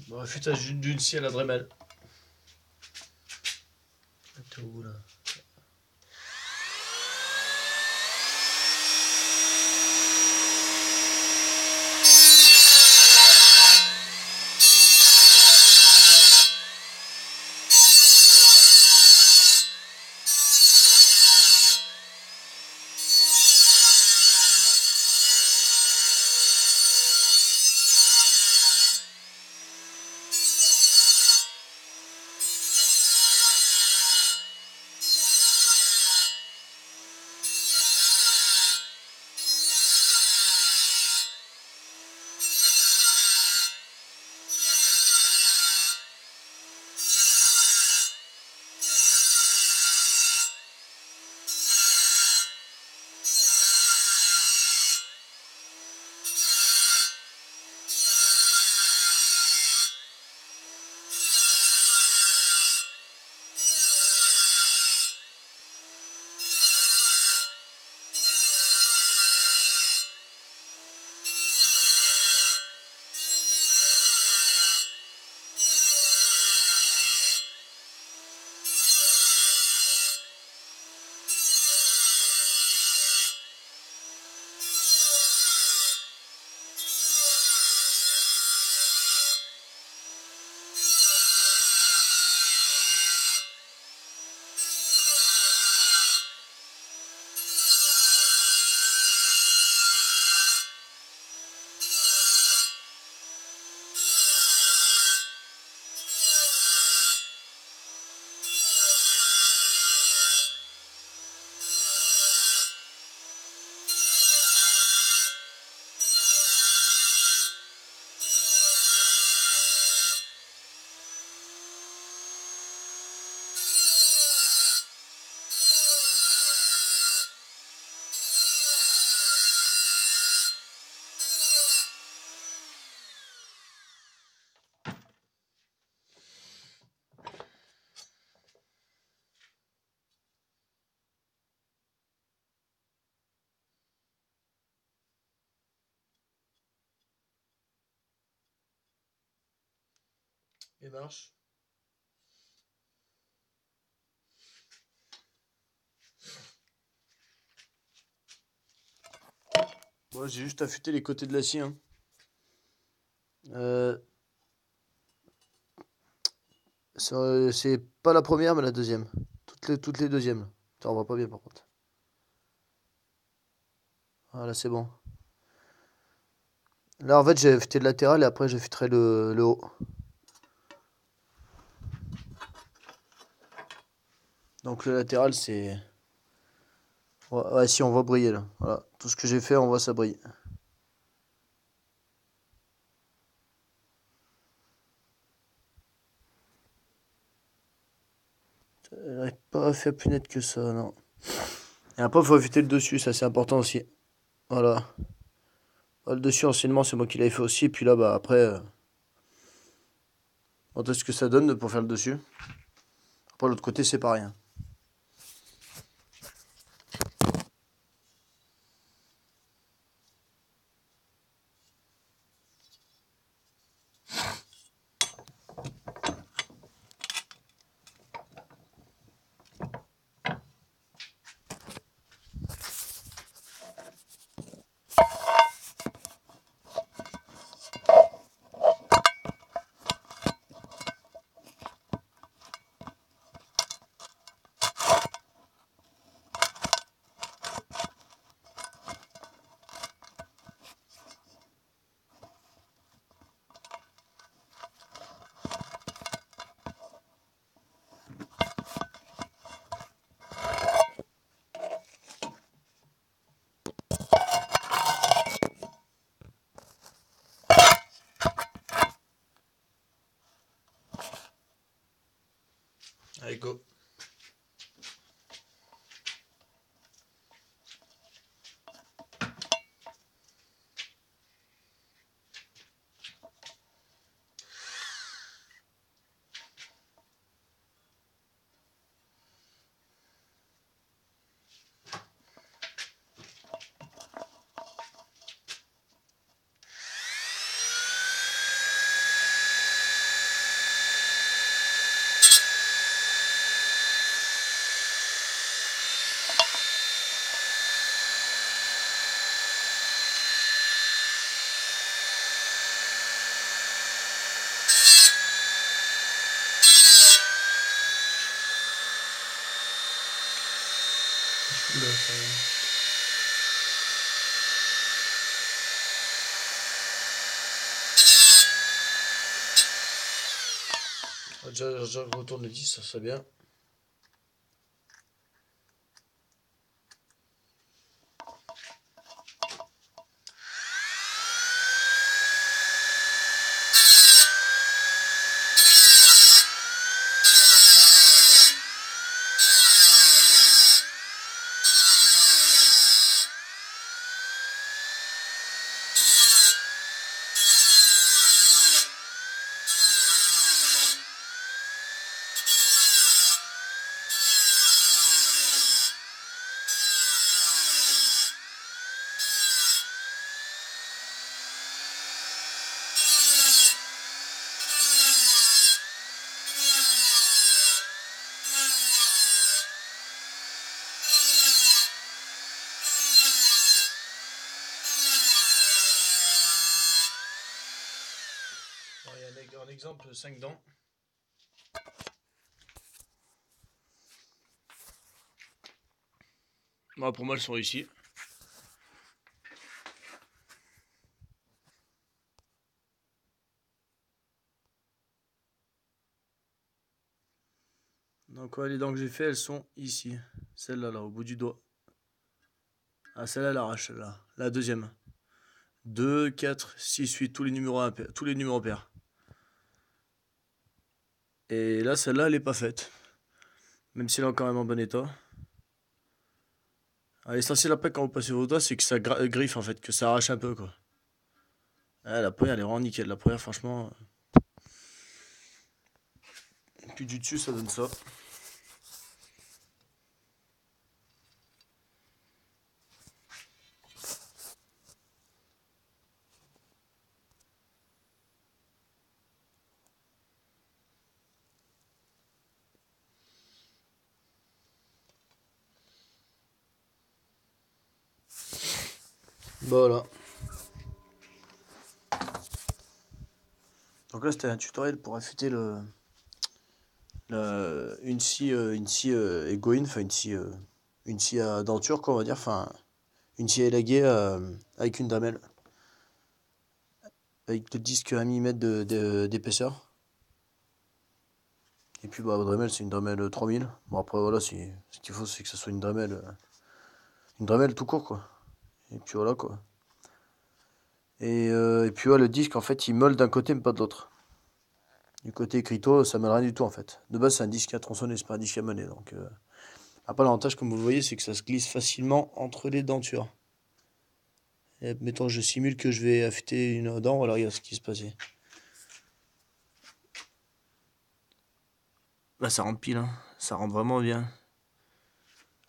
Bon, affûtage d'une scie à la Dremel. T'es où là? Il marche. Moi, j'ai juste affûté les côtés de la scie. Hein. C'est pas la première, mais la deuxième. Toutes les deuxièmes. Ça, on voit pas bien par contre. Voilà, c'est bon. Là, en fait, j'ai affûté le latéral et après, j'affûterai le haut. Donc, le latéral, c'est. Ouais, si, on voit briller là. Voilà. Tout ce que j'ai fait, on voit ça briller. Elle n'arrive pas à faire plus net que ça, non. Et après, il faut affûter le dessus, ça c'est important aussi. Voilà. Le dessus, anciennement, c'est moi qui l'avais fait aussi. Puis là, bah après, on voit ce que ça donne pour faire le dessus. Après, l'autre côté, c'est pas rien. Allez, go. Bah, ça... Déjà, je retourne le 10, ça serait bien. Il y a un exemple 5 dents. Bon, pour moi, elles sont réussies. Donc, ouais, les dents que j'ai fait, elles sont ici. Celle-là, là, au bout du doigt. Ah, celle-là, elle arrache, celle-là. La deuxième. 2, 4, 6, 8, tous les numéros pairs. Et là, celle-là, elle est pas faite. Même si elle est quand même en bon état. L'essentiel après, quand vous passez vos doigts, c'est que ça griffe, en fait, que ça arrache un peu, quoi. Ah, la première, elle est vraiment nickel. La première, franchement. Puis du dessus, ça donne ça. Voilà. Donc là, c'était un tutoriel pour affûter une scie égoïne, enfin une scie à denture, quoi, on va dire, enfin une scie élaguée avec une damelle, avec le disque à 1 mm d'épaisseur. Et puis bah, votre Dremel, c'est une Dremel 3000. Bon, après, voilà, ce qu'il faut, c'est que ce soit une Dremel tout court, quoi. Et puis voilà, quoi. Et puis ouais, le disque, en fait, il meule d'un côté, mais pas de l'autre. Du côté écriteau, ça meule rien du tout, en fait. De base, c'est un disque à tronçonner, c'est pas un disque à mener, donc... Après, l'avantage, comme vous le voyez, c'est que ça se glisse facilement entre les dentures. Et mettons, je simule que je vais affûter une dent, voilà, regarde ce qui se passait. Là, ça rentre pile, hein. Ça rentre vraiment bien.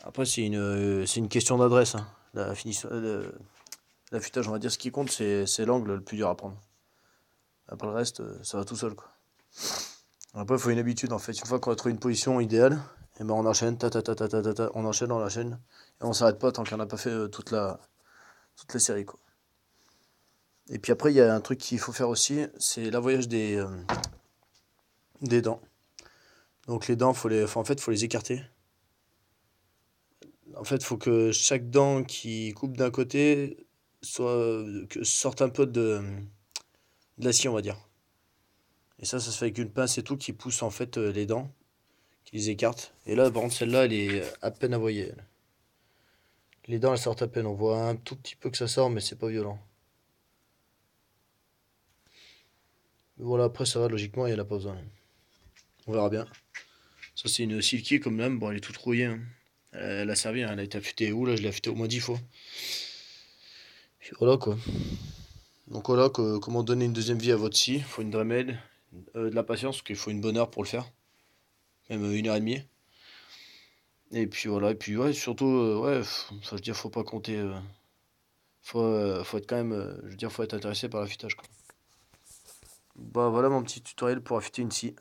Après, c'est une question d'adresse, hein. La finition, l'affûtage, on va dire, ce qui compte, c'est l'angle le plus dur à prendre. Après le reste, ça va tout seul, quoi. Après, il faut une habitude, en fait. Une fois qu'on a trouvé une position idéale, et ben on enchaîne, on enchaîne, et on s'arrête pas tant qu'on n'a pas fait toute la série, quoi. Et puis après, il y a un truc qu'il faut faire aussi, c'est l'avoyage des dents. Donc les dents, en fait, faut les écarter. En fait, il faut que chaque dent qui coupe d'un côté sorte un peu de l'acier, on va dire. Et ça se fait avec une pince et tout qui pousse en fait les dents, qui les écarte. Et là, par contre, celle-là, elle est à peine avoyée. Les dents, elles sortent à peine. On voit un tout petit peu que ça sort, mais c'est pas violent. Mais voilà, après, ça va, logiquement, il n'y en a pas besoin. On verra bien. Ça, c'est une silky comme lame. Bon, elle est toute rouillée, hein. Elle a servi, hein. Elle a été affûtée où là? Je l'ai affûtée au moins 10 fois. Puis voilà quoi. Donc voilà, comment donner une deuxième vie à votre scie. Il faut une Dremel, de la patience, parce qu'il faut une bonne heure pour le faire. Même 1 heure et demie. Et puis voilà, et puis ouais, surtout, ouais, ça veut dire, faut pas compter. Faut être quand même, je veux dire, faut être intéressé par l'affûtage, quoi. Bah voilà mon petit tutoriel pour affûter une scie.